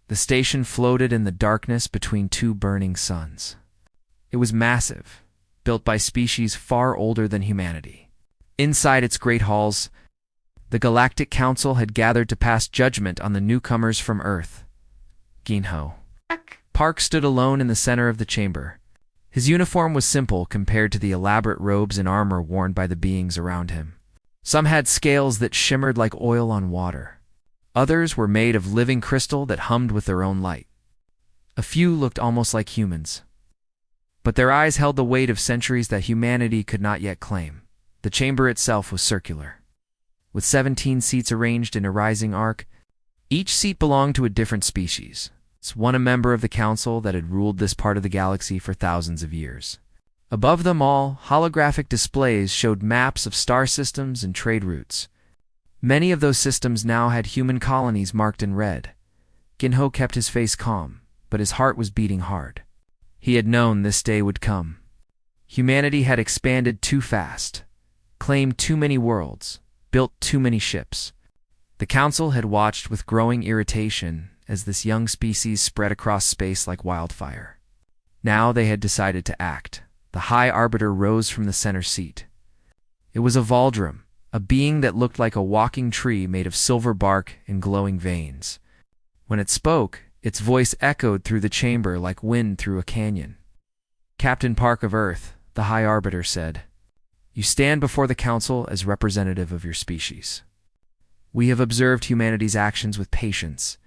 The station floated in the darkness between two burning suns. It was massive, built by species far older than humanity. Inside its great halls, the Galactic Council had gathered to pass judgment on the newcomers from Earth. Ginho. Park stood alone in the center of the chamber. His uniform was simple compared to the elaborate robes and armor worn by the beings around him. Some had scales that shimmered like oil on water. Others were made of living crystal that hummed with their own light. A few looked almost like humans. But their eyes held the weight of centuries that humanity could not yet claim. The chamber itself was circular, with 17 seats arranged in a rising arc. Each seat belonged to a different species. One a member of the council that had ruled this part of the galaxy for thousands of years. Above them all, holographic displays showed maps of star systems and trade routes. Many of those systems now had human colonies marked in red. Ginho kept his face calm, but his heart was beating hard. He had known this day would come. Humanity had expanded too fast, claimed too many worlds, built too many ships. The council had watched with growing irritation as this young species spread across space like wildfire. Now they had decided to act. The High Arbiter rose from the center seat. It was a Valdrum, a being that looked like a walking tree made of silver bark and glowing veins. When it spoke, its voice echoed through the chamber like wind through a canyon. "Captain Park of Earth," the High Arbiter said, "you stand before the council as representative of your species. We have observed humanity's actions with patience.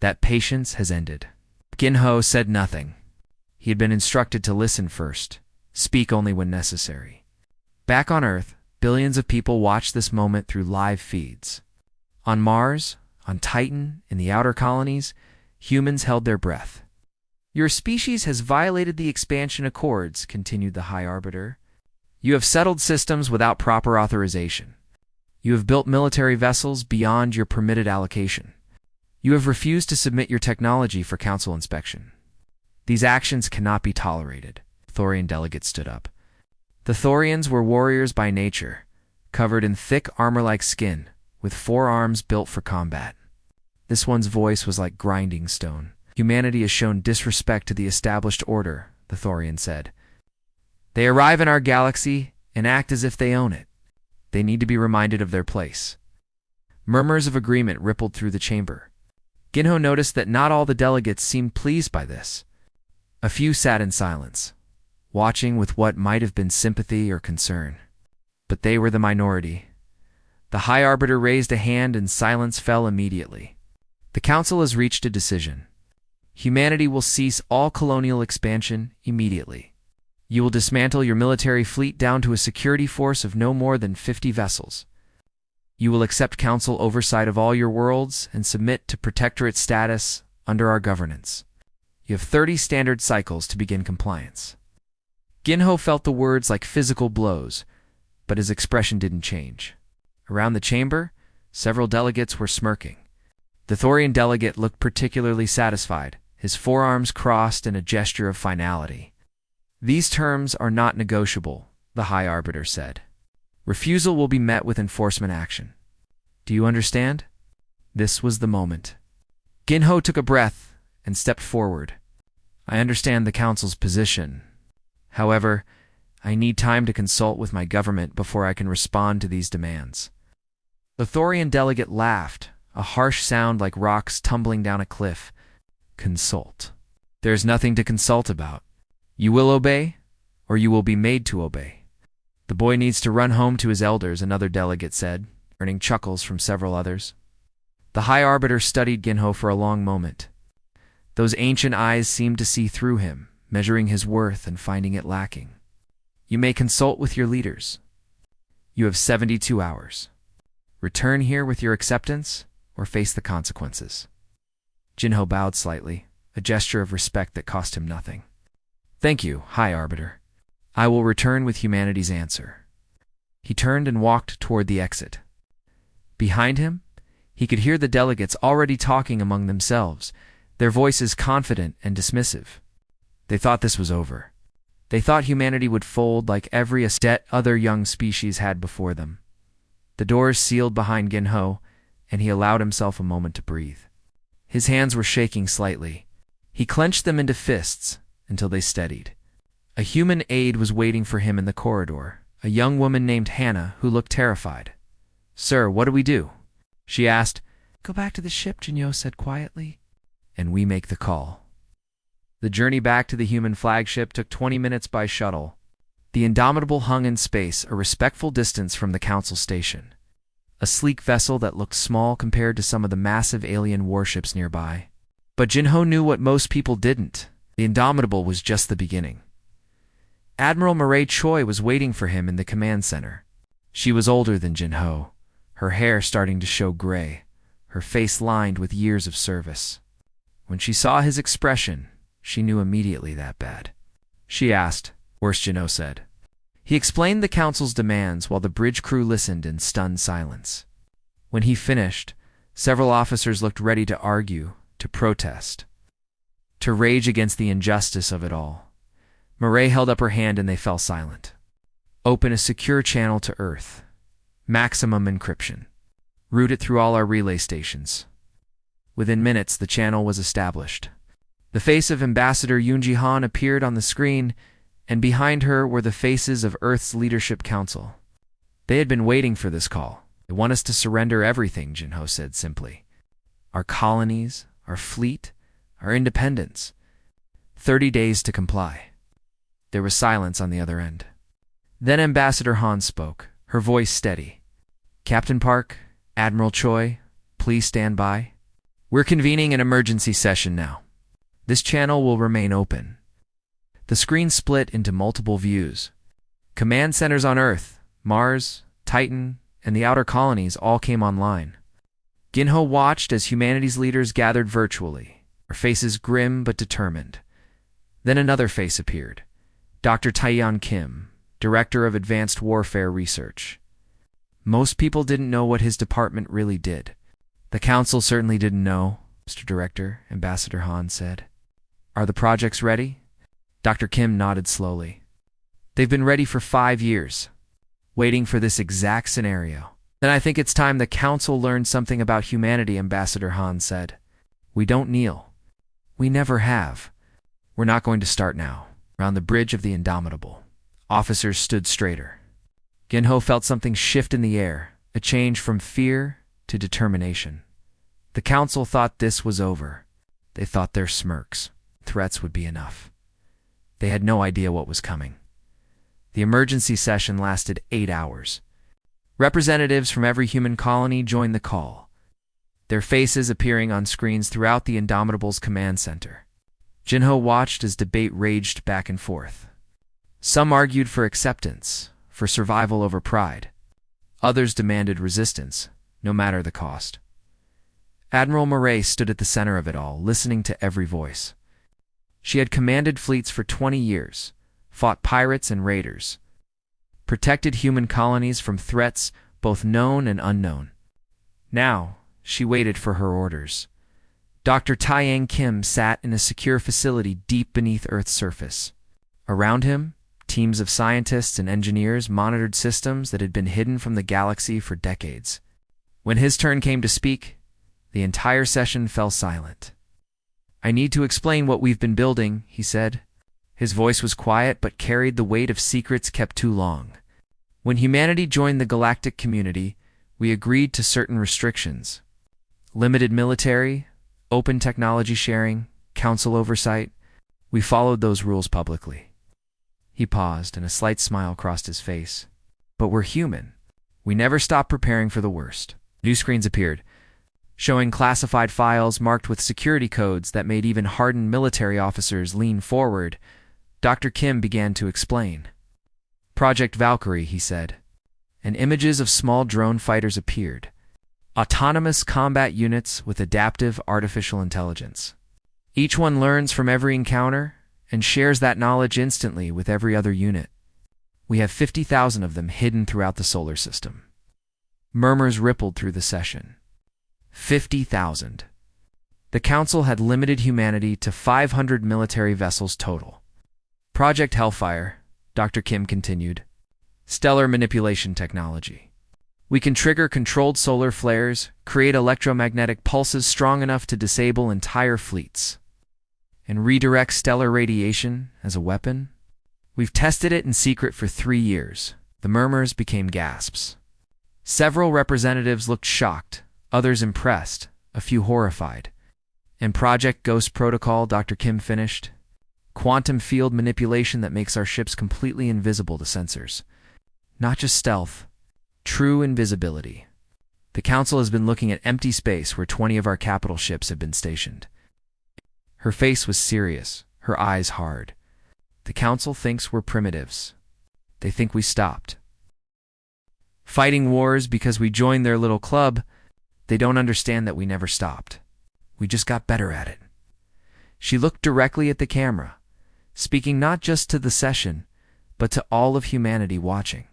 That patience has ended." Ginho said nothing. He had been instructed to listen first, speak only when necessary. Back on Earth, billions of people watched this moment through live feeds. On Mars, on Titan, in the outer colonies, humans held their breath. "Your species has violated the expansion accords," continued the High Arbiter. "You have settled systems without proper authorization. You have built military vessels beyond your permitted allocation. You have refused to submit your technology for council inspection. These actions cannot be tolerated." Thorian delegate stood up. The Thorians were warriors by nature, covered in thick armor-like skin, with forearms built for combat. This one's voice was like grinding stone. "Humanity has shown disrespect to the established order," the Thorian said. "They arrive in our galaxy and act as if they own it. They need to be reminded of their place." Murmurs of agreement rippled through the chamber. Ginho noticed that not all the delegates seemed pleased by this. A few sat in silence, watching with what might have been sympathy or concern. But they were the minority. The High Arbiter raised a hand and silence fell immediately. "The Council has reached a decision. Humanity will cease all colonial expansion immediately. You will dismantle your military fleet down to a security force of no more than 50 vessels. You will accept Council oversight of all your worlds and submit to Protectorate status under our governance. You have 30 standard cycles to begin compliance." Ginho felt the words like physical blows, but his expression didn't change. Around the chamber, several delegates were smirking. The Thorian delegate looked particularly satisfied, his forearms crossed in a gesture of finality. "These terms are not negotiable," the High Arbiter said. "Refusal will be met with enforcement action. Do you understand?" This was the moment. Ginho took a breath and stepped forward. "I understand the Council's position. However, I need time to consult with my government before I can respond to these demands." The Thorian delegate laughed, a harsh sound like rocks tumbling down a cliff. "Consult. There's nothing to consult about. You will obey, or you will be made to obey." "The boy needs to run home to his elders," another delegate said, earning chuckles from several others. The High Arbiter studied Ginho for a long moment. Those ancient eyes seemed to see through him, measuring his worth and finding it lacking. "You may consult with your leaders. You have 72 hours. Return here with your acceptance, or face the consequences." Ginho bowed slightly, a gesture of respect that cost him nothing. "Thank you, High Arbiter. I will return with humanity's answer." He turned and walked toward the exit. Behind him, he could hear the delegates already talking among themselves, their voices confident and dismissive. They thought this was over. They thought humanity would fold like every other young species had before them. The doors sealed behind Ginho, and he allowed himself a moment to breathe. His hands were shaking slightly. He clenched them into fists until they steadied. A human aide was waiting for him in the corridor, a young woman named Hannah who looked terrified. "Sir, what do we do?" she asked. "Go back to the ship," Jinho said quietly, "and we make the call." The journey back to the human flagship took 20 minutes by shuttle. The Indomitable hung in space, a respectful distance from the Council station. A sleek vessel that looked small compared to some of the massive alien warships nearby. But Jinho knew what most people didn't. The Indomitable was just the beginning. Admiral Mireille Choi was waiting for him in the command center. She was older than Jinho, her hair starting to show gray, her face lined with years of service. When she saw his expression, she knew immediately that bad. She asked, "Worse," Jinho said. He explained the Council's demands while the bridge crew listened in stunned silence. When he finished, several officers looked ready to argue, to protest, to rage against the injustice of it all. Mireille held up her hand and they fell silent. "Open a secure channel to Earth. Maximum encryption. Route it through all our relay stations." Within minutes, the channel was established. The face of Ambassador Yoonji Han appeared on the screen, and behind her were the faces of Earth's Leadership Council. They had been waiting for this call. "They want us to surrender everything," Jinho said simply. "Our colonies, our fleet, our independence. 30 days to comply." There was silence on the other end. Then Ambassador Han spoke, her voice steady. "Captain Park, Admiral Choi, please stand by. We're convening an emergency session now. This channel will remain open." The screen split into multiple views. Command centers on Earth, Mars, Titan, and the outer colonies all came online. Jinho watched as humanity's leaders gathered virtually, their faces grim but determined. Then another face appeared. Dr. Taeyeon Kim, Director of Advanced Warfare Research. Most people didn't know what his department really did. "The Council certainly didn't know, Mr. Director," Ambassador Han said. "Are the projects ready?" Dr. Kim nodded slowly. "They've been ready for 5 years, waiting for this exact scenario." "Then I think it's time the Council learned something about humanity," Ambassador Han said. "We don't kneel. We never have. We're not going to start now." Around the bridge of the Indomitable, officers stood straighter. Jinho felt something shift in the air, a change from fear to determination. The Council thought this was over. They thought their smirks, threats would be enough. They had no idea what was coming. The emergency session lasted 8 hours. Representatives from every human colony joined the call, their faces appearing on screens throughout the Indomitable's command center. Jinho watched as debate raged back and forth. Some argued for acceptance, for survival over pride. Others demanded resistance, no matter the cost. Admiral Mireille stood at the center of it all, listening to every voice. She had commanded fleets for 20 years, fought pirates and raiders, protected human colonies from threats both known and unknown. Now, she waited for her orders. Dr. Taeyeon Kim sat in a secure facility deep beneath Earth's surface. Around him, teams of scientists and engineers monitored systems that had been hidden from the galaxy for decades. When his turn came to speak, the entire session fell silent. "I need to explain what we've been building," he said. His voice was quiet but carried the weight of secrets kept too long. "When humanity joined the galactic community, we agreed to certain restrictions. Limited military, open technology sharing, council oversight. We followed those rules publicly." He paused, and a slight smile crossed his face. "But we're human. We never stop preparing for the worst." New screens appeared, showing classified files marked with security codes that made even hardened military officers lean forward. Dr. Kim began to explain. "Project Valkyrie," he said, and images of small drone fighters appeared. Autonomous combat units with adaptive artificial intelligence. Each one learns from every encounter and shares that knowledge instantly with every other unit. We have 50,000 of them hidden throughout the solar system. Murmurs rippled through the session. 50,000. The Council had limited humanity to 500 military vessels total. Project Hellfire, Dr. Kim continued. Stellar manipulation technology. We can trigger controlled solar flares, create electromagnetic pulses strong enough to disable entire fleets, and redirect stellar radiation as a weapon. We've tested it in secret for 3 years. The murmurs became gasps. Several representatives looked shocked, others impressed, a few horrified. And Project Ghost Protocol, Dr. Kim finished. Quantum field manipulation that makes our ships completely invisible to sensors. Not just stealth, true invisibility. The Council has been looking at empty space where 20 of our capital ships have been stationed. Her face was serious, her eyes hard. The Council thinks we're primitives. They think we stopped fighting wars because we joined their little club. They don't understand that we never stopped. We just got better at it. She looked directly at the camera, speaking not just to the session, but to all of humanity watching.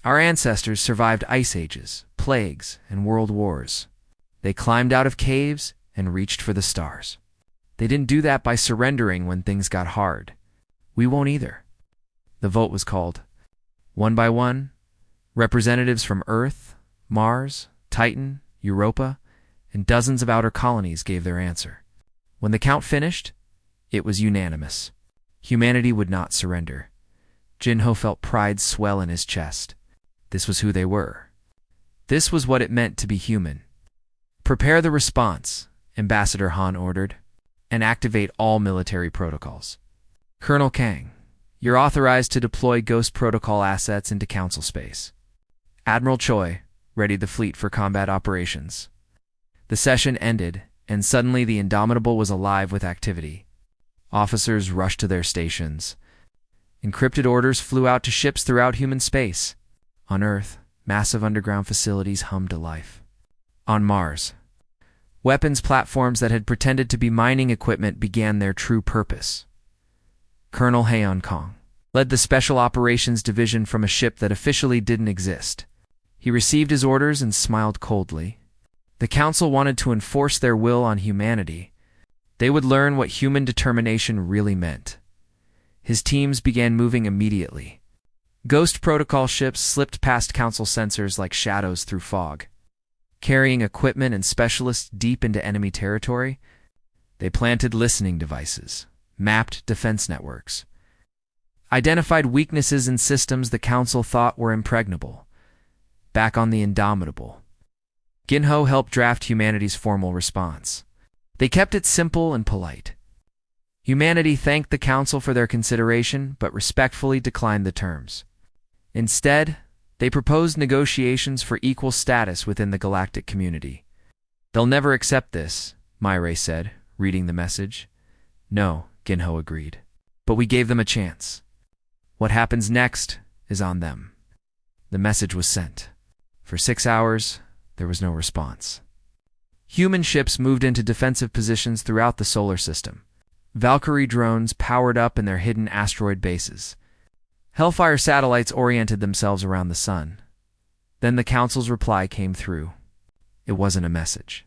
Our ancestors survived ice ages, plagues, and world wars. They climbed out of caves and reached for the stars. They didn't do that by surrendering when things got hard. We won't either. The vote was called. One by one, representatives from Earth, Mars, Titan, Europa, and dozens of outer colonies gave their answer. When the count finished, it was unanimous. Humanity would not surrender. Jinho felt pride swell in his chest. This was who they were. This was what it meant to be human. Prepare the response, Ambassador Han ordered, and activate all military protocols. Colonel Kang, you're authorized to deploy Ghost Protocol assets into Council space. Admiral Choi readied the fleet for combat operations. The session ended, and suddenly the Indomitable was alive with activity. Officers rushed to their stations. Encrypted orders flew out to ships throughout human space. On Earth, massive underground facilities hummed to life. On Mars, weapons platforms that had pretended to be mining equipment began their true purpose. Colonel Haeon Kong led the Special Operations Division from a ship that officially didn't exist. He received his orders and smiled coldly. The Council wanted to enforce their will on humanity. They would learn what human determination really meant. His teams began moving immediately. Ghost Protocol ships slipped past Council sensors like shadows through fog. Carrying equipment and specialists deep into enemy territory, they planted listening devices, mapped defense networks, identified weaknesses in systems the Council thought were impregnable. Back on the Indomitable, Ginho helped draft humanity's formal response. They kept it simple and polite. Humanity thanked the Council for their consideration, but respectfully declined the terms. Instead, they proposed negotiations for equal status within the galactic community. They'll never accept this, Myre said, reading the message. No, Ginho agreed. But we gave them a chance. What happens next is on them. The message was sent. For 6 hours, there was no response. Human ships moved into defensive positions throughout the solar system. Valkyrie drones powered up in their hidden asteroid bases. Hellfire satellites oriented themselves around the sun. Then the Council's reply came through. It wasn't a message.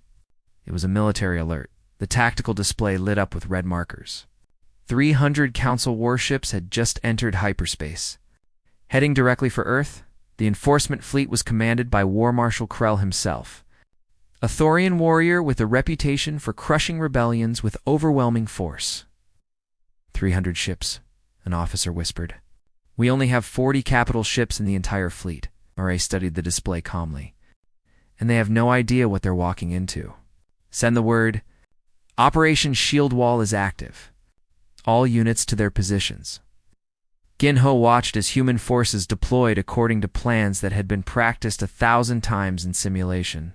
It was a military alert. The tactical display lit up with red markers. 300 Council warships had just entered hyperspace. Heading directly for Earth, the enforcement fleet was commanded by War Marshal Krell himself, a Thorian warrior with a reputation for crushing rebellions with overwhelming force. 300 ships, an officer whispered. We only have 40 capital ships in the entire fleet. Murray studied the display calmly. And they have no idea what they're walking into. Send the word. Operation Shield Wall is active. All units to their positions. Ginho watched as human forces deployed according to plans that had been practiced 1,000 times in simulation.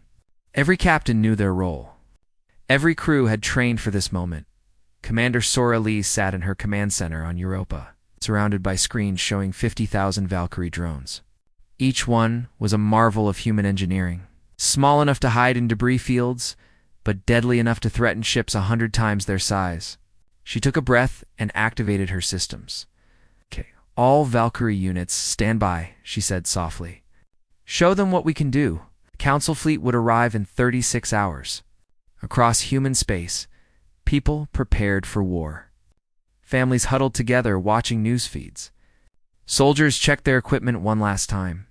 Every captain knew their role. Every crew had trained for this moment. Commander Sora Lee sat in her command center on Europa, surrounded by screens showing 50,000 Valkyrie drones. Each one was a marvel of human engineering, small enough to hide in debris fields, but deadly enough to threaten ships 100 times their size. She took a breath and activated her systems. Okay, all Valkyrie units, stand by, she said softly. Show them what we can do. The Council fleet would arrive in 36 hours. Across human space, people prepared for war. Families huddled together watching news feeds. Soldiers checked their equipment one last time.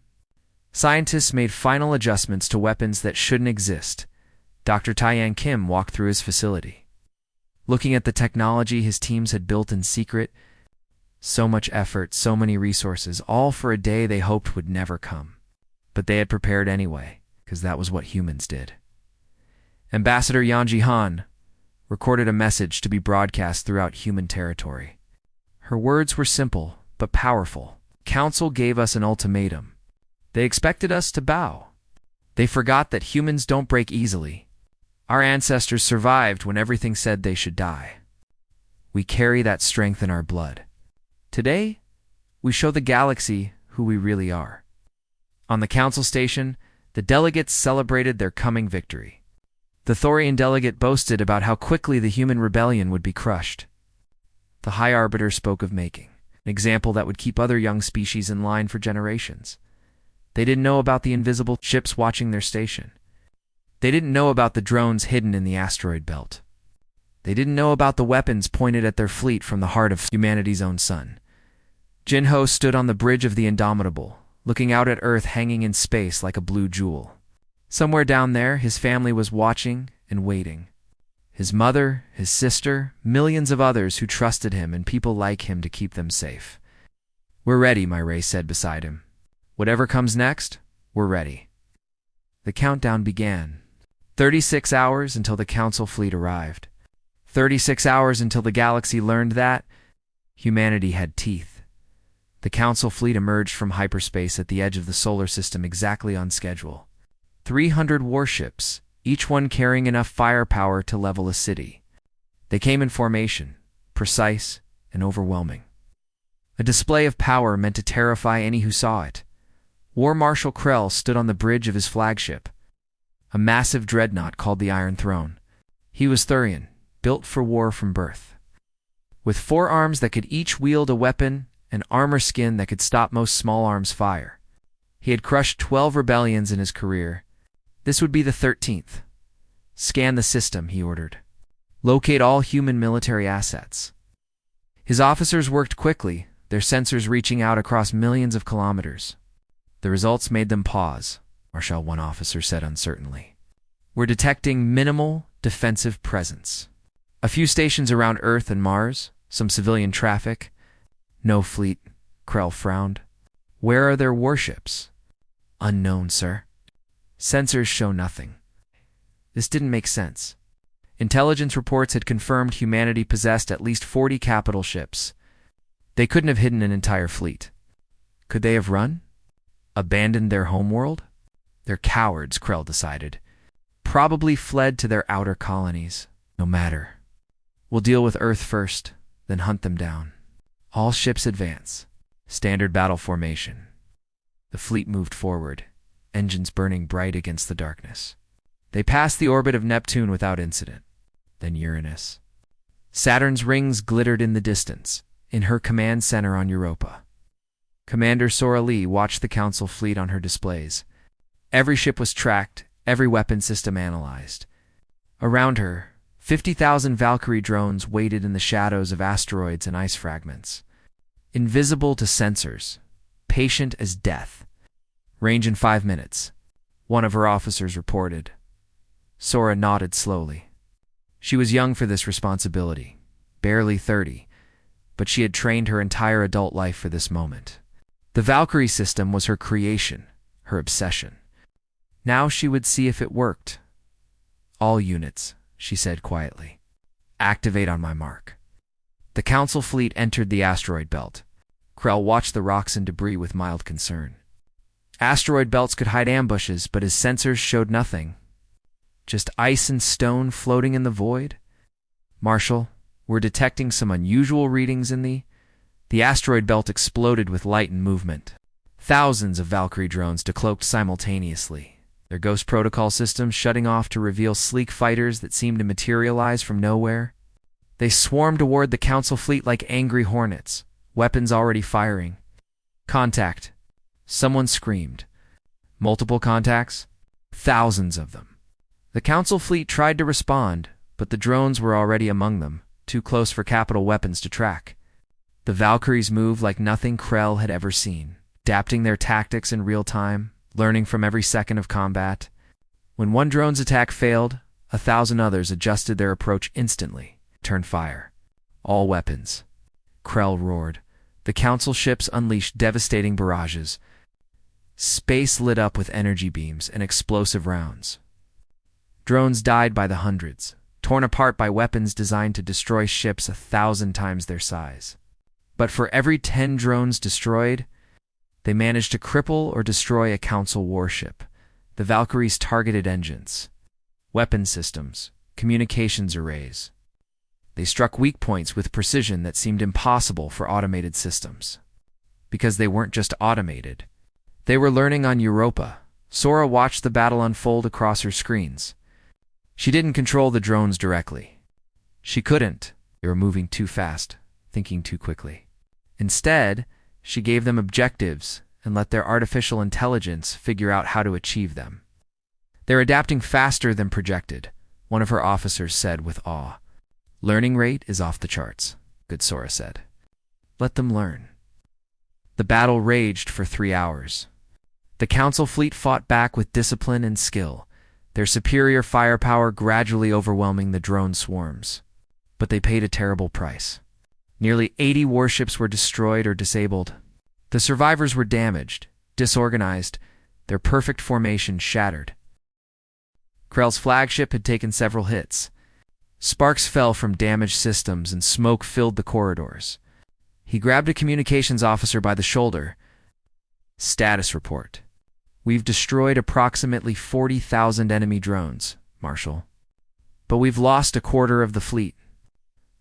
Scientists made final adjustments to weapons that shouldn't exist. Dr. Tyan Kim walked through his facility. Looking at the technology his teams had built in secret, so much effort, so many resources, all for a day they hoped would never come. But they had prepared anyway, because that was what humans did. Ambassador Yan Jihan recorded a message to be broadcast throughout human territory. Her words were simple, but powerful. Council gave us an ultimatum. They expected us to bow. They forgot that humans don't break easily. Our ancestors survived when everything said they should die. We carry that strength in our blood. Today, we show the galaxy who we really are. On the council station, the delegates celebrated their coming victory. The Thorian delegate boasted about how quickly the human rebellion would be crushed. The High Arbiter spoke of making an example that would keep other young species in line for generations. They didn't know about the invisible ships watching their station. They didn't know about the drones hidden in the asteroid belt. They didn't know about the weapons pointed at their fleet from the heart of humanity's own sun. Jinho stood on the bridge of the Indomitable, looking out at Earth hanging in space like a blue jewel. Somewhere down there, his family was watching and waiting. His mother, his sister, millions of others who trusted him and people like him to keep them safe. "We're ready," my Ray said beside him. "Whatever comes next, we're ready." The countdown began. 36 hours until the council fleet arrived. 36 hours until the galaxy learned that humanity had teeth. The council fleet emerged from hyperspace at the edge of the solar system exactly on schedule. 300 warships, each one carrying enough firepower to level a city. They came in formation, precise and overwhelming. A display of power meant to terrify any who saw it. War Marshal Krell stood on the bridge of his flagship, a massive dreadnought called the Iron Throne. He was Thurian, built for war from birth. With 4 arms that could each wield a weapon and armor skin that could stop most small arms' fire. He had crushed 12 rebellions in his career. This would be the 13th. "Scan the system," he ordered. "Locate all human military assets." His officers worked quickly, their sensors reaching out across millions of kilometers. The results made them pause, Marshal one officer said uncertainly. "We're detecting minimal defensive presence. A few stations around Earth and Mars, some civilian traffic. No fleet," Krell frowned. "Where are their warships?" "Unknown, sir. Sensors show nothing." This didn't make sense. Intelligence reports had confirmed humanity possessed at least 40 capital ships. They couldn't have hidden an entire fleet. Could they have run? Abandoned their homeworld? They're cowards, Krell decided. Probably fled to their outer colonies. No matter. We'll deal with Earth first, then hunt them down. All ships advance. Standard battle formation. The fleet moved forward, engines burning bright against the darkness. They passed the orbit of Neptune without incident. Then Uranus. Saturn's rings glittered in the distance, in her command center on Europa. Commander Sora Lee watched the Council fleet on her displays. Every ship was tracked, every weapon system analyzed. Around her, 50,000 Valkyrie drones waited in the shadows of asteroids and ice fragments. Invisible to sensors, patient as death. "Range in 5 minutes," one of her officers reported. Sora nodded slowly. She was young for this responsibility, barely 30, but she had trained her entire adult life for this moment. The Valkyrie system was her creation, her obsession. Now she would see if it worked. "All units," she said quietly. "Activate on my mark." The Council fleet entered the asteroid belt. Krell watched the rocks and debris with mild concern. Asteroid belts could hide ambushes, but his sensors showed nothing. Just ice and stone floating in the void? "Marshal, we're detecting some unusual readings in the asteroid belt exploded with light and movement. Thousands of Valkyrie drones decloaked simultaneously, their ghost protocol systems shutting off to reveal sleek fighters that seemed to materialize from nowhere. They swarmed toward the Council fleet like angry hornets, weapons already firing. "Contact!" Someone screamed. Multiple contacts? Thousands of them. The Council fleet tried to respond, but the drones were already among them, too close for capital weapons to track. The Valkyries moved like nothing Krell had ever seen, adapting their tactics in real time, learning from every second of combat. When one drone's attack failed, 1,000 others adjusted their approach instantly, turned fire. All weapons. Krell roared. The Council ships unleashed devastating barrages. Space lit up with energy beams and explosive rounds. Drones died by the hundreds, torn apart by weapons designed to destroy ships 1,000 times their size. But for every 10 drones destroyed, they managed to cripple or destroy a Council warship, the Valkyrie's targeted engines, weapon systems, communications arrays. They struck weak points with precision that seemed impossible for automated systems. Because they weren't just automated. They were learning on Europa. Sora watched the battle unfold across her screens. She didn't control the drones directly. She couldn't. They were moving too fast, thinking too quickly. Instead, she gave them objectives and let their artificial intelligence figure out how to achieve them. They're adapting faster than projected, one of her officers said with awe. Learning rate is off the charts, good Sora said. Let them learn. The battle raged for 3 hours. The Council fleet fought back with discipline and skill, their superior firepower gradually overwhelming the drone swarms. But they paid a terrible price. Nearly 80 warships were destroyed or disabled. The survivors were damaged, disorganized, their perfect formation shattered. Krell's flagship had taken several hits. Sparks fell from damaged systems and smoke filled the corridors. He grabbed a communications officer by the shoulder. Status report. We've destroyed approximately 40,000 enemy drones, Marshal. But we've lost a quarter of the fleet.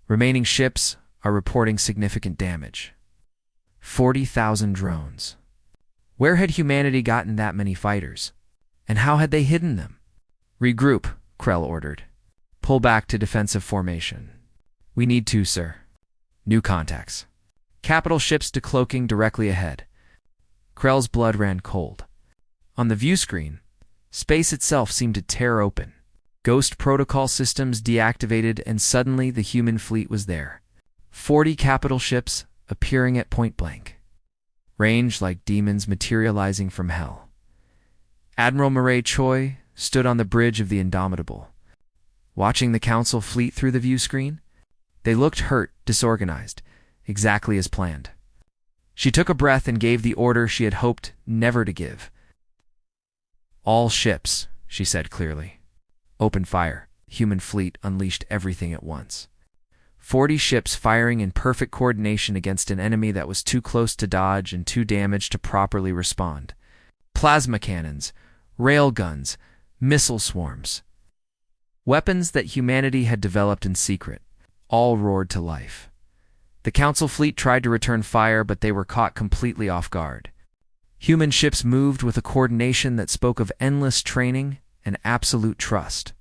Remaining ships are reporting significant damage. 40,000 drones. Where had humanity gotten that many fighters? And how had they hidden them? Regroup, Krell ordered. Pull back to defensive formation. We need to, sir. New contacts. Capital ships decloaking directly ahead. Krell's blood ran cold. On the view screen, space itself seemed to tear open. Ghost protocol systems deactivated and suddenly the human fleet was there. 40 capital ships appearing at point blank. Range like demons materializing from hell. Admiral Murray Choi stood on the bridge of the Indomitable. Watching the Council fleet through the view screen, they looked hurt, disorganized, exactly as planned. She took a breath and gave the order she had hoped never to give. All ships, she said clearly. Open fire. Human fleet unleashed everything at once. 40 ships firing in perfect coordination against an enemy that was too close to dodge and too damaged to properly respond. Plasma cannons, rail guns, missile swarms. Weapons that humanity had developed in secret, all roared to life. The Council fleet tried to return fire, but they were caught completely off guard. Human ships moved with a coordination that spoke of endless training and absolute trust.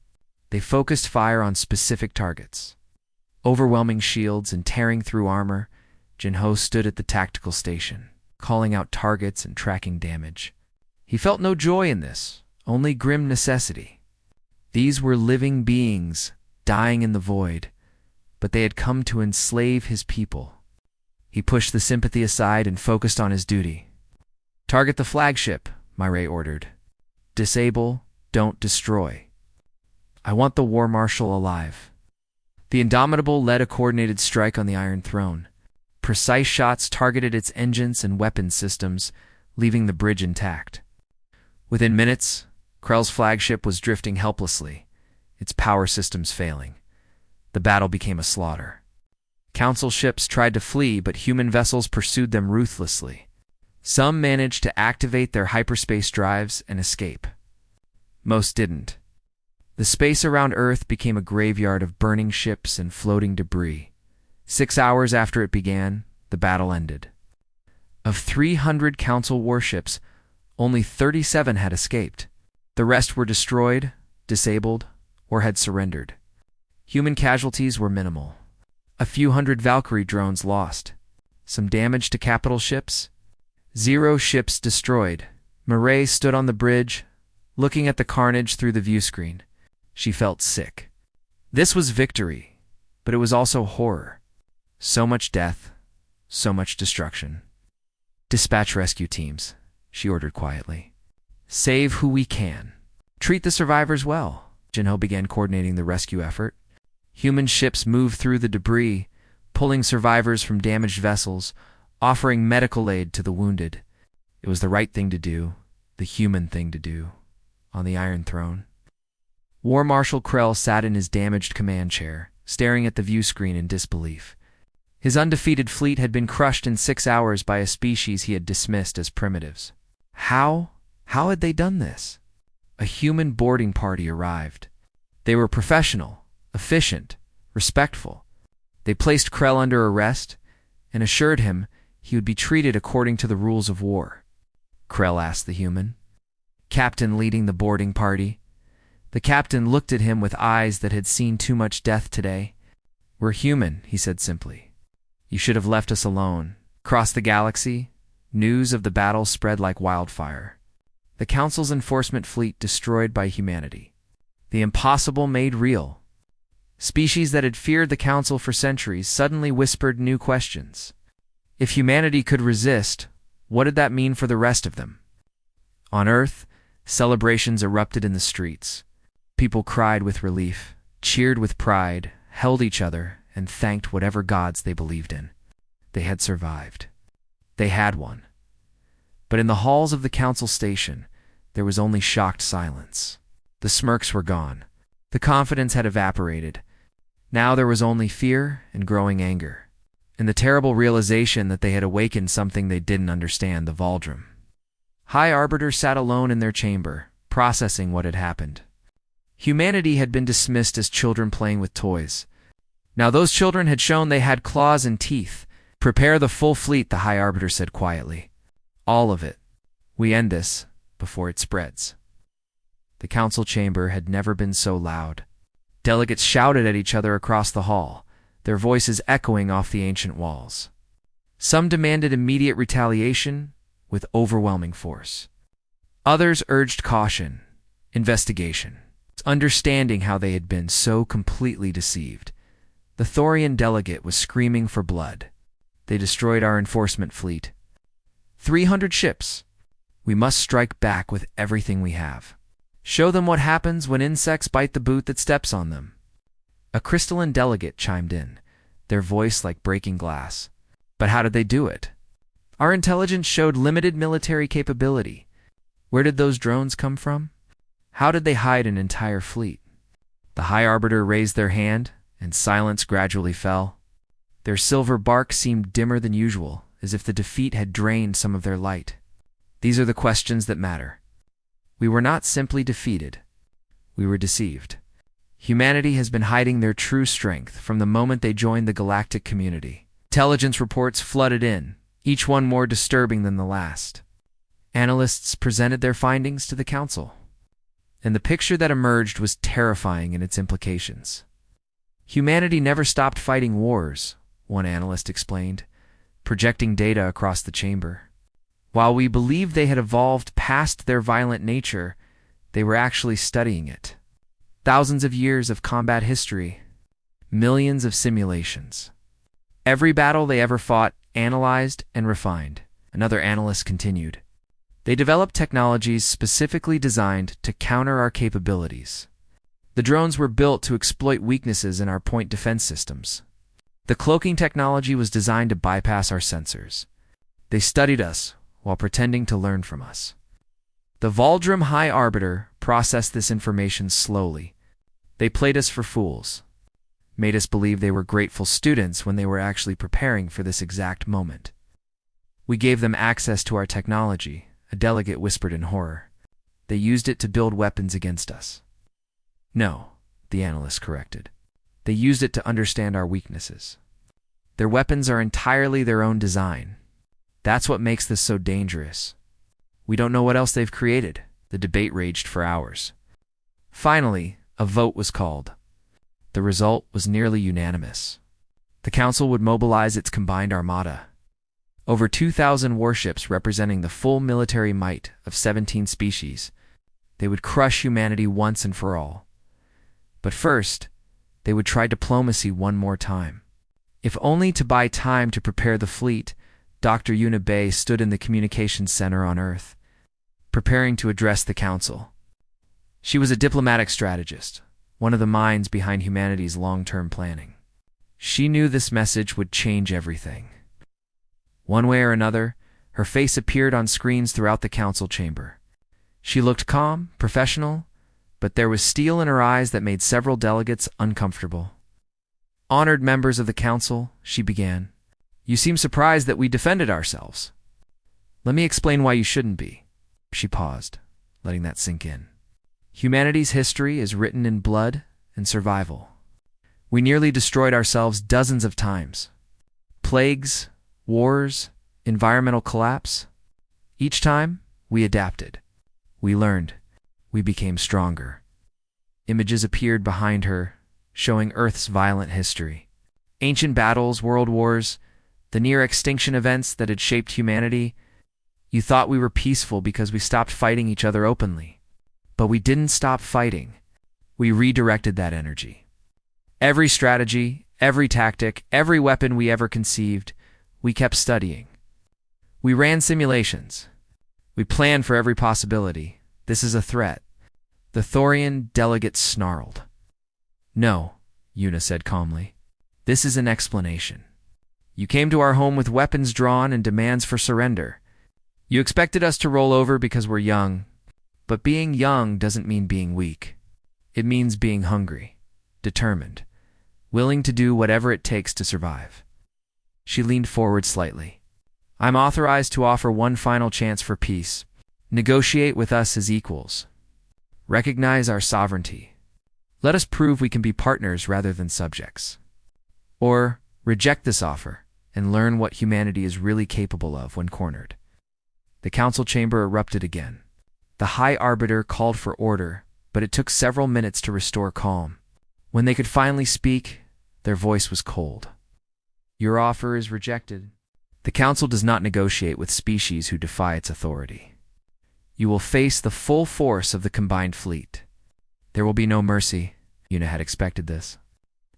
They focused fire on specific targets. Overwhelming shields and tearing through armor, Jinho stood at the tactical station, calling out targets and tracking damage. He felt no joy in this, only grim necessity. These were living beings, dying in the void, but they had come to enslave his people. He pushed the sympathy aside and focused on his duty. Target the flagship, Murray ordered. Disable, don't destroy. I want the War Marshal alive. The Indomitable led a coordinated strike on the Iron Throne. Precise shots targeted its engines and weapons systems, leaving the bridge intact. Within minutes, Krell's flagship was drifting helplessly, its power systems failing. The battle became a slaughter. Council ships tried to flee, but human vessels pursued them ruthlessly. Some managed to activate their hyperspace drives and escape. Most didn't. The space around Earth became a graveyard of burning ships and floating debris. 6 hours after it began, the battle ended. Of 300 Council warships, only 37 had escaped. The rest were destroyed, disabled, or had surrendered. Human casualties were minimal. A few hundred Valkyrie drones lost. Some damage to capital ships. 0 ships destroyed. Murray stood on the bridge, looking at the carnage through the view screen. She felt sick. This was victory, but it was also horror. So much death, so much destruction. Dispatch rescue teams, she ordered quietly. Save who we can. Treat the survivors well. Jinho began coordinating the rescue effort. Human ships moved through the debris, pulling survivors from damaged vessels, offering medical aid to the wounded. It was the right thing to do, the human thing to do, on the Iron Throne. War Marshal Krell sat in his damaged command chair, staring at the view screen in disbelief. His undefeated fleet had been crushed in 6 hours by a species he had dismissed as primitives. How had they done this? A human boarding party arrived. They were professional, efficient, respectful. They placed Krell under arrest and assured him he would be treated according to the rules of war. Krell asked the human, captain leading the boarding party. The captain looked at him with eyes that had seen too much death today. "We're human," he said simply. "You should have left us alone." Across the galaxy, news of the battle spread like wildfire. The Council's enforcement fleet destroyed by humanity. The impossible made real. Species that had feared the Council for centuries suddenly whispered new questions. If humanity could resist, what did that mean for the rest of them? On Earth, celebrations erupted in the streets. People cried with relief, cheered with pride, held each other, and thanked whatever gods they believed in. They had survived. They had won. But in the halls of the Council station, there was only shocked silence. The smirks were gone. The confidence had evaporated. Now there was only fear and growing anger, and the terrible realization that they had awakened something they didn't understand, the Valdrum. High Arbiters sat alone in their chamber, processing what had happened. Humanity had been dismissed as children playing with toys. Now those children had shown they had claws and teeth. "Prepare the full fleet," the High Arbiter said quietly. "All of it. We end this before it spreads." The council chamber had never been so loud. Delegates shouted at each other across the hall, their voices echoing off the ancient walls. Some demanded immediate retaliation with overwhelming force. Others urged caution, investigation, understanding how they had been so completely deceived. The Thorian delegate was screaming for blood. "They destroyed our enforcement fleet. 300 ships. We must strike back with everything we have. Show them what happens when insects bite the boot that steps on them." A crystalline delegate chimed in, their voice like breaking glass. "But how did they do it? Our intelligence showed limited military capability. Where did those drones come from? How did they hide an entire fleet?" The High Arbiter raised their hand, and silence gradually fell. Their silver bark seemed dimmer than usual, as if the defeat had drained some of their light. "These are the questions that matter. We were not simply defeated. We were deceived. Humanity has been hiding their true strength from the moment they joined the galactic community." Intelligence reports flooded in, each one more disturbing than the last. Analysts presented their findings to the council, and the picture that emerged was terrifying in its implications. "Humanity never stopped fighting wars," one analyst explained, projecting data across the chamber. "While we believed they had evolved past their violent nature, they were actually studying it. Thousands of years of combat history, millions of simulations. Every battle they ever fought, analyzed and refined." Another analyst continued. "They developed technologies specifically designed to counter our capabilities. The drones were built to exploit weaknesses in our point defense systems. The cloaking technology was designed to bypass our sensors. They studied us while pretending to learn from us." The Valdrum High Arbiter processed this information slowly. "They played us for fools, made us believe they were grateful students when they were actually preparing for this exact moment. We gave them access to our technology," a delegate whispered in horror. "They used it to build weapons against us." "No," the analyst corrected. "They used it to understand our weaknesses. Their weapons are entirely their own design. That's what makes this so dangerous. We don't know what else they've created." The debate raged for hours. Finally, a vote was called. The result was nearly unanimous. The council would mobilize its combined armada. Over 2,000 warships representing the full military might of 17 species. They would crush humanity once and for all. But first, they would try diplomacy one more time. If only to buy time to prepare the fleet, Dr. Yuna Bay stood in the communications center on Earth. preparing to address the council. She was a diplomatic strategist, one of the minds behind humanity's long-term planning. She knew this message would change everything. One way or another, her face appeared on screens throughout the council chamber. She looked calm, professional, but there was steel in her eyes that made several delegates uncomfortable. "Honored members of the council," she began, "you seem surprised that we defended ourselves. Let me explain why you shouldn't be." She paused, letting that sink in. Humanity's history is written in blood and survival. We nearly destroyed ourselves dozens of times. Plagues, wars, environmental collapse. Each time, we adapted. We learned. We became stronger. Images appeared behind her, showing Earth's violent history. Ancient battles, world wars, the near-extinction events that had shaped humanity. You thought we were peaceful because we stopped fighting each other openly. But we didn't stop fighting. We redirected that energy. Every strategy, every tactic, every weapon we ever conceived, we kept studying. We ran simulations. We planned for every possibility. This is a threat. The Thorian delegate snarled. "No," Una said calmly. "This is an explanation. You came to our home with weapons drawn and demands for surrender. You expected us to roll over because we're young. But being young doesn't mean being weak. It means being hungry, determined, willing to do whatever it takes to survive." She leaned forward slightly. "I'm authorized to offer one final chance for peace. Negotiate with us as equals. Recognize our sovereignty. Let us prove we can be partners rather than subjects. Or reject this offer and learn what humanity is really capable of when cornered." The council chamber erupted again. The High Arbiter called for order, but it took several minutes to restore calm. When they could finally speak, their voice was cold. "Your offer is rejected. The council does not negotiate with species who defy its authority. You will face the full force of the combined fleet. There will be no mercy." Una had expected this.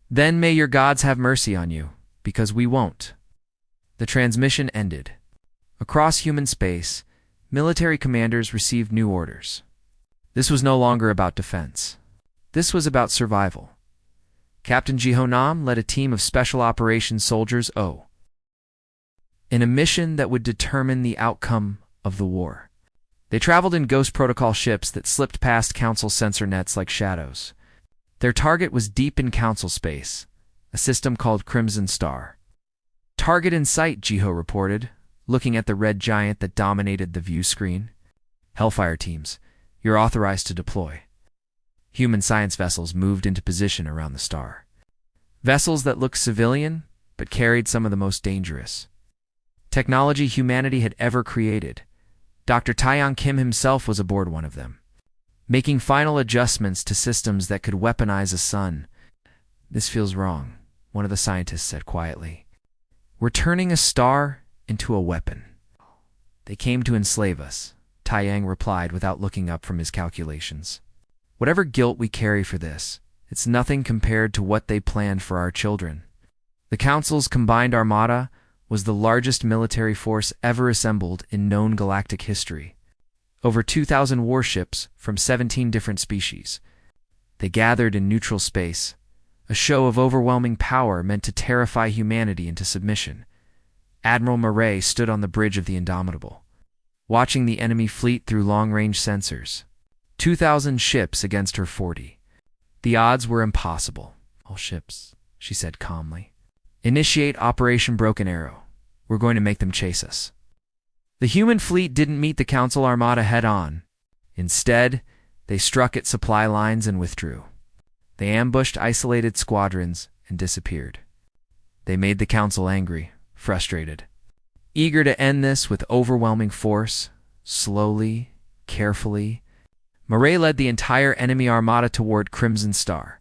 "Then may your gods have mercy on you, because we won't." The transmission ended. Across human space, military commanders received new orders. This was no longer about defense. This was about survival. Captain Jihonam led a team of Special Operations soldiers in a mission that would determine the outcome of the war. They traveled in Ghost Protocol ships that slipped past Council sensor nets like shadows. Their target was deep in Council space, a system called Crimson Star. "Target in sight," Jiho reported, looking at the red giant that dominated the view screen. "Hellfire teams, you're authorized to deploy." Human science vessels moved into position around the star. Vessels that looked civilian, but carried some of the most dangerous technology humanity had ever created. Dr. Taeyang Kim himself was aboard one of them, making final adjustments to systems that could weaponize a sun. "This feels wrong," one of the scientists said quietly. "We're turning a star into a weapon." "They came to enslave us," Taeyang replied without looking up from his calculations. "Whatever guilt we carry for this, it's nothing compared to what they planned for our children." The Council's combined armada was the largest military force ever assembled in known galactic history. Over 2,000 warships from 17 different species. They gathered in neutral space, a show of overwhelming power meant to terrify humanity into submission. Admiral Murray stood on the bridge of the Indomitable, watching the enemy fleet through long-range sensors. 2,000 ships against her 40. The odds were impossible. "All ships," she said calmly. "Initiate Operation Broken Arrow. We're going to make them chase us." The human fleet didn't meet the Council armada head-on. Instead, they struck at supply lines and withdrew. They ambushed isolated squadrons and disappeared. They made the Council angry, frustrated. Eager to end this with overwhelming force, slowly, carefully, Murray led the entire enemy armada toward Crimson Star.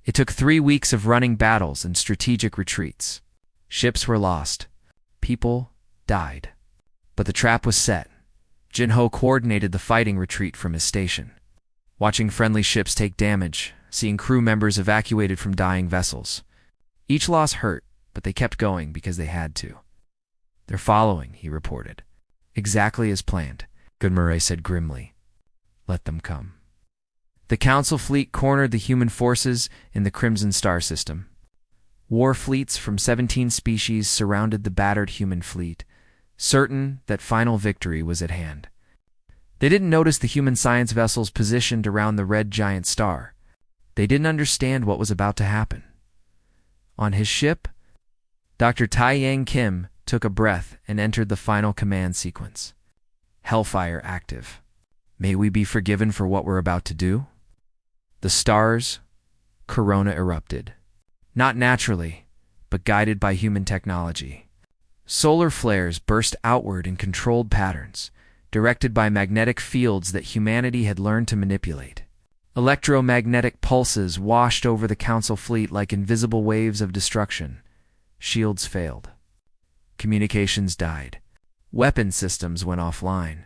It took 3 weeks of running battles and strategic retreats. Ships were lost. People died. But the trap was set. Jinho coordinated the fighting retreat from his station, watching friendly ships take damage, seeing crew members evacuated from dying vessels. Each loss hurt, but they kept going because they had to. "They're following," he reported. "Exactly as planned. Goodmurray said grimly. Let them come. The Council fleet cornered the human forces in the Crimson Star system. War fleets from 17 species surrounded the battered human fleet, certain that final victory was at hand. They didn't notice the human science vessels positioned around the red giant star. They didn't understand what was about to happen. On his ship, Dr. Tai Yang Kim took a breath and entered the final command sequence. Hellfire active. May we be forgiven for what we're about to do? The stars, corona erupted. Not naturally, but guided by human technology. Solar flares burst outward in controlled patterns, directed by magnetic fields that humanity had learned to manipulate. Electromagnetic pulses washed over the Council fleet like invisible waves of destruction. Shields failed. Communications died. Weapon systems went offline.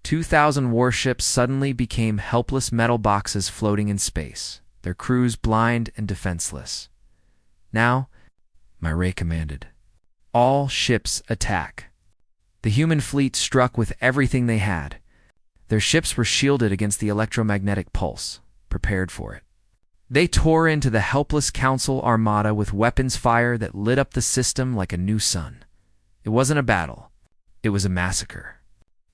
2,000 warships suddenly became helpless metal boxes floating in space, their crews blind and defenseless. Now, Myray commanded, all ships attack. The human fleet struck with everything they had. Their ships were shielded against the electromagnetic pulse, prepared for it. They tore into the helpless Council armada with weapons fire that lit up the system like a new sun. It wasn't a battle. It was a massacre.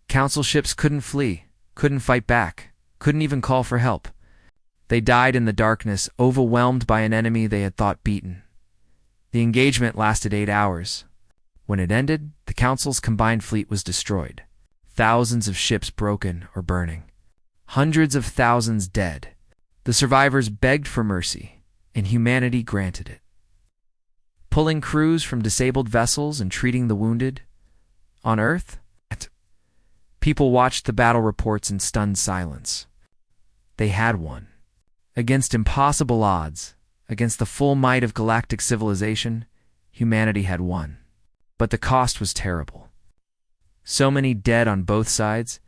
Council ships couldn't flee, couldn't fight back, couldn't even call for help. They died in the darkness, overwhelmed by an enemy they had thought beaten. The engagement lasted 8 hours. When it ended, the Council's combined fleet was destroyed. Thousands of ships broken or burning. Hundreds of thousands dead. The survivors begged for mercy, and humanity granted it. Pulling crews from disabled vessels and treating the wounded. On Earth, people watched the battle reports in stunned silence. They had won. Against impossible odds, against the full might of galactic civilization, humanity had won. But the cost was terrible. So many dead on both sides,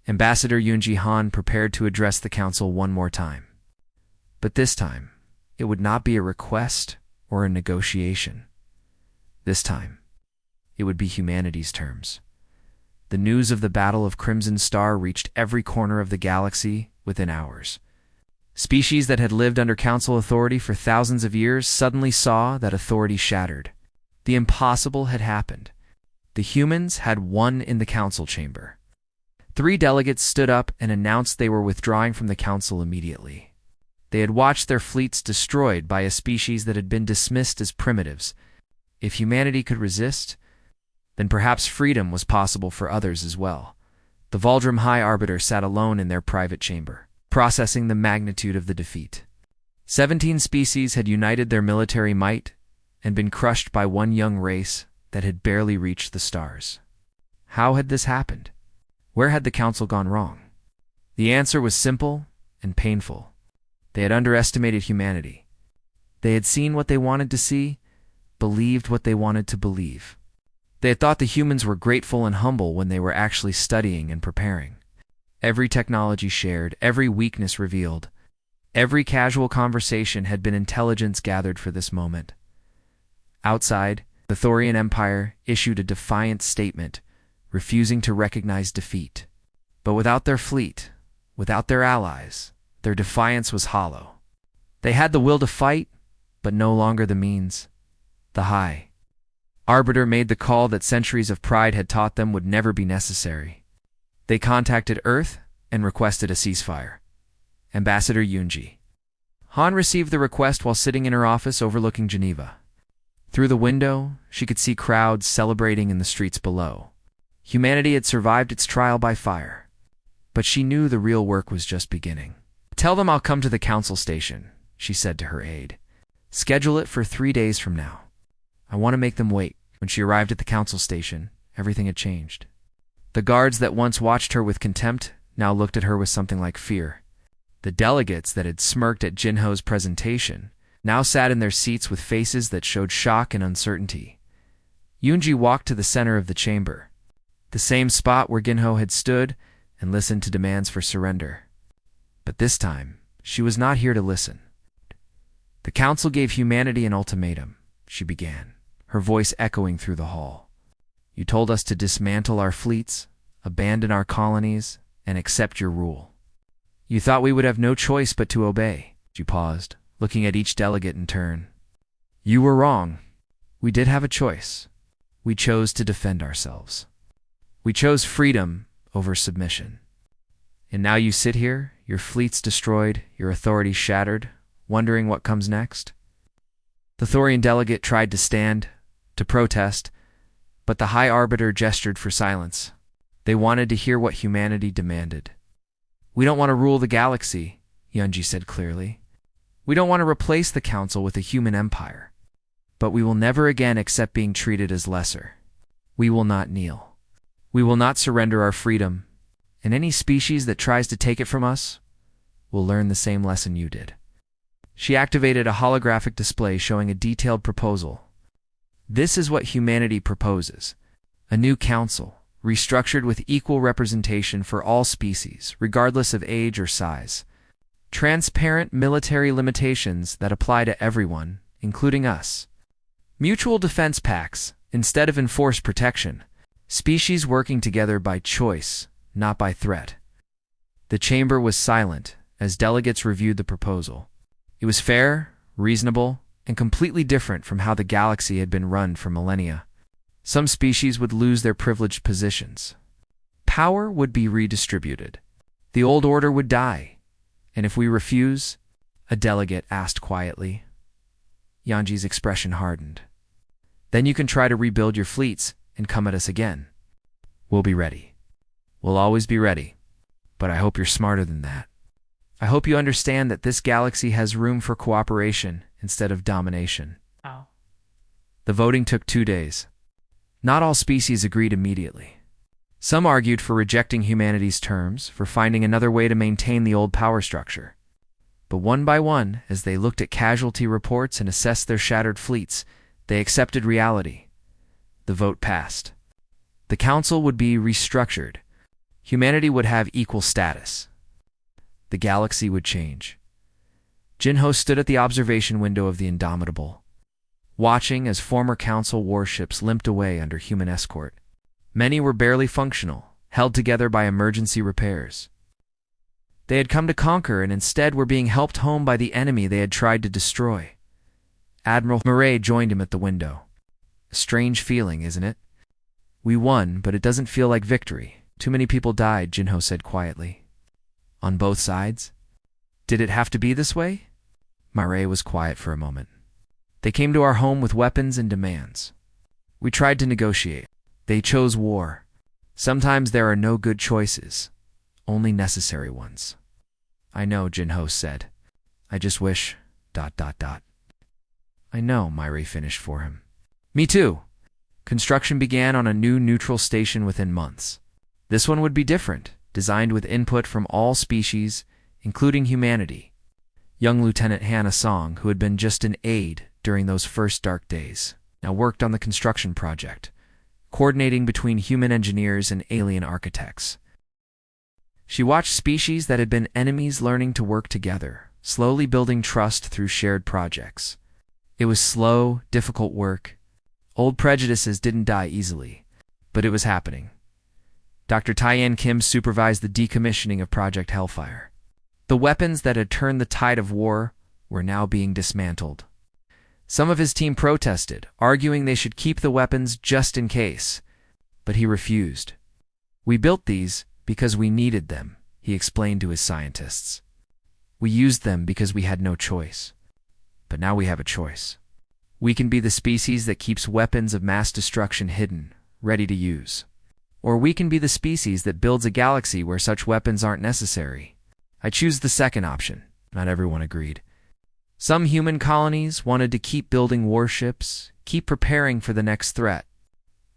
Ambassador Yunji Han prepared to address the Council one more time. But this time, it would not be a request or a negotiation. This time, it would be humanity's terms. The news of the Battle of Crimson Star reached every corner of the galaxy within hours. Species that had lived under Council authority for thousands of years suddenly saw that authority shattered. The impossible had happened. The humans had won in the Council chamber. 3 delegates stood up and announced they were withdrawing from the Council immediately. They had watched their fleets destroyed by a species that had been dismissed as primitives. If humanity could resist, then perhaps freedom was possible for others as well. The Valdrum High Arbiter sat alone in their private chamber, processing the magnitude of the defeat. 17 species had united their military might and been crushed by one young race that had barely reached the stars. How had this happened? Where had the Council gone wrong? The answer was simple and painful. They had underestimated humanity. They had seen what they wanted to see, believed what they wanted to believe. They had thought the humans were grateful and humble when they were actually studying and preparing. Every technology shared, every weakness revealed, every casual conversation had been intelligence gathered for this moment. Outside, the Thorian Empire issued a defiant statement, refusing to recognize defeat. But without their fleet, without their allies, their defiance was hollow. They had the will to fight, but no longer the means. The High Arbiter made the call that centuries of pride had taught them would never be necessary. They contacted Earth and requested a ceasefire. Ambassador Yunji. Han received the request while sitting in her office overlooking Geneva. Through the window, she could see crowds celebrating in the streets below. Humanity had survived its trial by fire. But she knew the real work was just beginning. "Tell them I'll come to the Council station," she said to her aide. "Schedule it for 3 days from now. I want to make them wait." When she arrived at the Council station, everything had changed. The guards that once watched her with contempt now looked at her with something like fear. The delegates that had smirked at Jinho's presentation now sat in their seats with faces that showed shock and uncertainty. Yunji walked to the center of the chamber, the same spot where Ginho had stood and listened to demands for surrender. But this time, she was not here to listen. "The Council gave humanity an ultimatum," she began, her voice echoing through the hall. "You told us to dismantle our fleets, abandon our colonies, and accept your rule. You thought we would have no choice but to obey. She paused, looking at each delegate in turn. You were wrong. We did have a choice. We chose to defend ourselves. We chose freedom over submission. And now you sit here, your fleets destroyed, your authority shattered, wondering what comes next? The Thorian delegate tried to stand, to protest, but the High Arbiter gestured for silence. They wanted to hear what humanity demanded. We don't want to rule the galaxy, Yunji said clearly. We don't want to replace the Council with a human empire. But we will never again accept being treated as lesser. We will not kneel. We will not surrender our freedom, and any species that tries to take it from us will learn the same lesson you did. She activated a holographic display showing a detailed proposal. This is what humanity proposes: a new council, restructured with equal representation for all species, regardless of age or size. Transparent military limitations that apply to everyone, including us. Mutual defense pacts, instead of enforced protection. Species working together by choice, not by threat. The chamber was silent as delegates reviewed the proposal. It was fair, reasonable, and completely different from how the galaxy had been run for millennia. Some species would lose their privileged positions. Power would be redistributed. The old order would die. And if we refuse? A delegate asked quietly. Yanji's expression hardened. Then you can try to rebuild your fleets and come at us again. We'll be ready. We'll always be ready. But I hope you're smarter than that. I hope you understand that this galaxy has room for cooperation instead of domination. Oh. The voting took 2 days. Not all species agreed immediately. Some argued for rejecting humanity's terms, for finding another way to maintain the old power structure. But one by one, as they looked at casualty reports and assessed their shattered fleets, they accepted reality. The vote passed. The council would be restructured. Humanity would have equal status. The galaxy would change. Jinho stood at the observation window of the Indomitable, watching as former council warships limped away under human escort. Many were barely functional, held together by emergency repairs. They had come to conquer and instead were being helped home by the enemy they had tried to destroy. Admiral Murray joined him at the window. A strange feeling, isn't it? We won, but it doesn't feel like victory. Too many people died, Jinho said quietly. On both sides? Did it have to be this way? Murray was quiet for a moment. They came to our home with weapons and demands. We tried to negotiate. They chose war. Sometimes there are no good choices, only necessary ones. I know, Jinho said. I just wish... ... I know, Murray finished for him. Me too. Construction began on a new neutral station within months. This one would be different, designed with input from all species, including humanity. Young Lieutenant Hannah Song, who had been just an aide during those first dark days, now worked on the construction project, coordinating between human engineers and alien architects. She watched species that had been enemies learning to work together, slowly building trust through shared projects. It was slow, difficult work. Old prejudices didn't die easily, but it was happening. Dr. Tyan Kim supervised the decommissioning of Project Hellfire. The weapons that had turned the tide of war were now being dismantled. Some of his team protested, arguing they should keep the weapons just in case, but he refused. We built these because we needed them, he explained to his scientists. We used them because we had no choice. But now we have a choice. We can be the species that keeps weapons of mass destruction hidden, ready to use. Or we can be the species that builds a galaxy where such weapons aren't necessary. I choose the second option. Not everyone agreed. Some human colonies wanted to keep building warships, keep preparing for the next threat.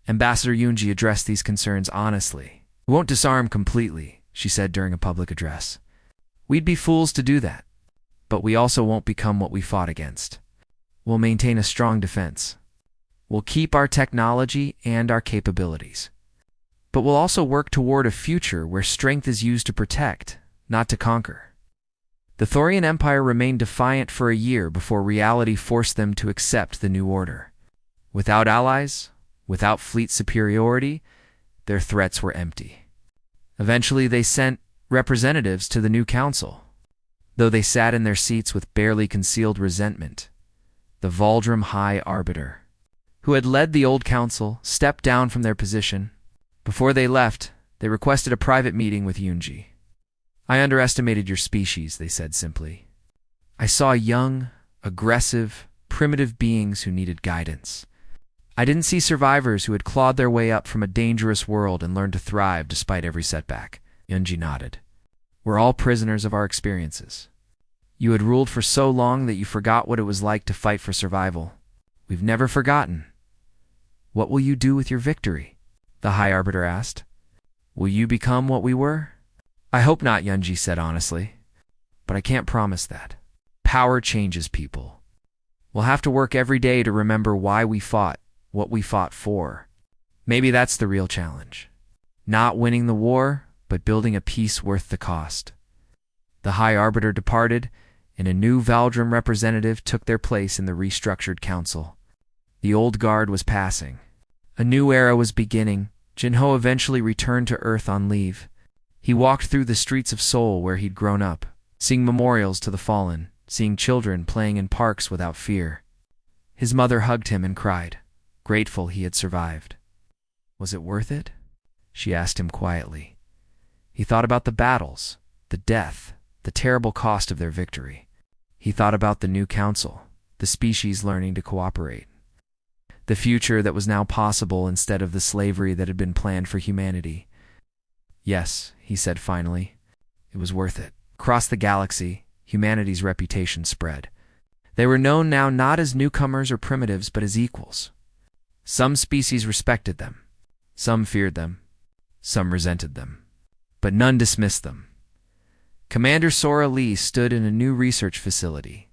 Ambassador Yunji addressed these concerns honestly. We won't disarm completely, she said during a public address. We'd be fools to do that. But we also won't become what we fought against. We'll maintain a strong defense. We'll keep our technology and our capabilities. But we'll also work toward a future where strength is used to protect, not to conquer. The Thorian Empire remained defiant for a year before reality forced them to accept the new order. Without allies, without fleet superiority, their threats were empty. Eventually, they sent representatives to the new council. Though they sat in their seats with barely concealed resentment, the Valdrum High Arbiter, who had led the old council, stepped down from their position. Before they left, they requested a private meeting with Yunji. "I underestimated your species," they said simply. "I saw young, aggressive, primitive beings who needed guidance. I didn't see survivors who had clawed their way up from a dangerous world and learned to thrive despite every setback." Yunji nodded. "We're all prisoners of our experiences. You had ruled for so long that you forgot what it was like to fight for survival. We've never forgotten. What will you do with your victory?" the High Arbiter asked. "Will you become what we were?" "I hope not," Yunji said honestly. "But I can't promise that. Power changes people. We'll have to work every day to remember why we fought, what we fought for. Maybe that's the real challenge. Not winning the war, but building a peace worth the cost." The High Arbiter departed, and a new Valdrum representative took their place in the restructured council. The old guard was passing. A new era was beginning. Jinho eventually returned to Earth on leave. He walked through the streets of Seoul where he'd grown up, seeing memorials to the fallen, seeing children playing in parks without fear. His mother hugged him and cried, grateful he had survived. "Was it worth it?" she asked him quietly. He thought about the battles, the death, the terrible cost of their victory. He thought about the new council, the species learning to cooperate. The future that was now possible instead of the slavery that had been planned for humanity. "Yes," he said finally, "it was worth it." Across the galaxy, humanity's reputation spread. They were known now not as newcomers or primitives, but as equals. Some species respected them. Some feared them. Some resented them. But none dismissed them. Commander Sora Lee stood in a new research facility,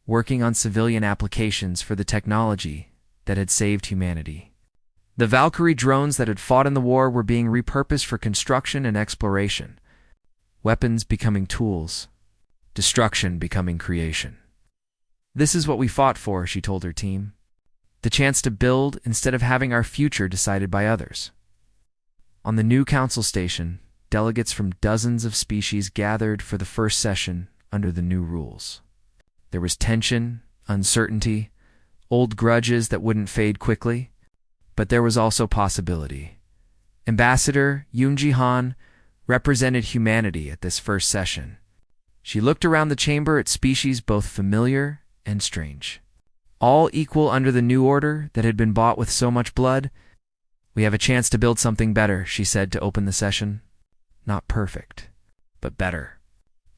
working on civilian applications for the technology that had saved humanity. The Valkyrie drones that had fought in the war were being repurposed for construction and exploration, weapons becoming tools, destruction becoming creation. "This is what we fought for," she told her team. "The chance to build instead of having our future decided by others." On the new council station, delegates from dozens of species gathered for the first session under the new rules. There was tension, uncertainty, old grudges that wouldn't fade quickly, but there was also possibility. Ambassador Yoonji Han represented humanity at this first session. She looked around the chamber at species both familiar and strange. All equal under the new order that had been bought with so much blood. "We have a chance to build something better," she said to open the session. "Not perfect, but better.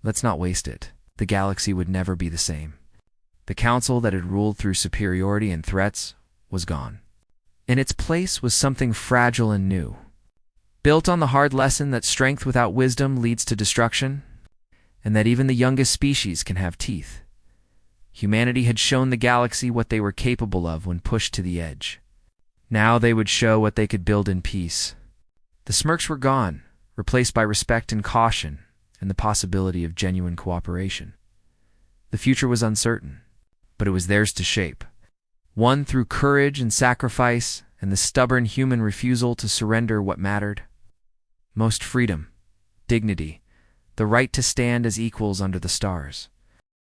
Let's not waste it. The galaxy would never be the same." The council that had ruled through superiority and threats was gone. In its place was something fragile and new, built on the hard lesson that strength without wisdom leads to destruction, and that even the youngest species can have teeth. Humanity had shown the galaxy what they were capable of when pushed to the edge. Now they would show what they could build in peace. The smirks were gone, replaced by respect and caution, and the possibility of genuine cooperation. The future was uncertain, but it was theirs to shape. One through courage and sacrifice and the stubborn human refusal to surrender what mattered. Most freedom, dignity, the right to stand as equals under the stars.